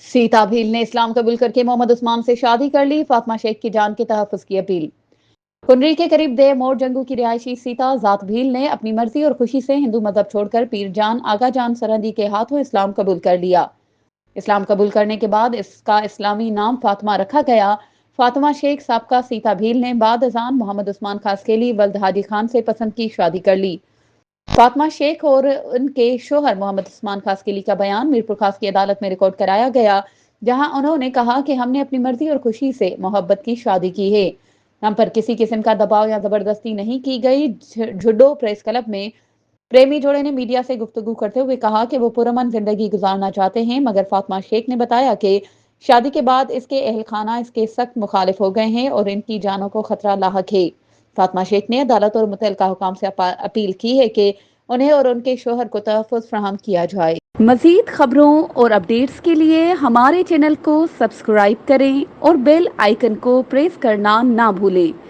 सीता भील ने इस्लाम कबूल करके मोहम्मद उस्मान से शादी कर ली। फातिमा शेख की जान के तहफ़्फ़ुज़ की अपील। कुंडरी के करीब दे मोर जंगू की रिहायशी सीता ज़ात भील ने अपनी मर्जी और खुशी से हिंदू मजहब छोड़कर पीर जान आगा जान सरहदी के हाथों इस्लाम कबूल कर लिया। इस्लाम कबूल करने के बाद इसका इस्लामी नाम फातिमा रखा गया। फातिमा शेख साबका सीता भील ने बाद अजान मोहम्मद उस्मान खासकेली वल्द हादी खान से पसंद की शादी कर ली। फातिमा शेख और उनके शोहर मोहम्मद उस्मान खासकेली का बयान मीरपुर खास की अदालत में रिकॉर्ड कराया गया, जहां उन्होंने कहा कि हमने अपनी मर्जी और खुशी से मोहब्बत की शादी की है। हम पर किसी किस्म का दबाव या जबरदस्ती नहीं की गई। झुड्डो प्रेस क्लब में प्रेमी जोड़े ने मीडिया से गुफ्तगू करते हुए कहा कि वो पुरअमन जिंदगी गुजारना चाहते हैं, मगर फातिमा शेख ने बताया कि शादी के बाद इसके अहल खाना इसके सख्त मुखालिफ हो गए हैं और इनकी जानों को खतरा लाहक है। फातिमा शेख ने अदालत और मुतल्लिका हुकाम से अपील की है कि उन्हें और उनके शोहर को तहफ़्फ़ुज़ फराहम किया जाए। मज़ीद खबरों और अपडेट्स के लिए हमारे चैनल को सब्सक्राइब करें और बेल आइकन को प्रेस करना ना भूलें।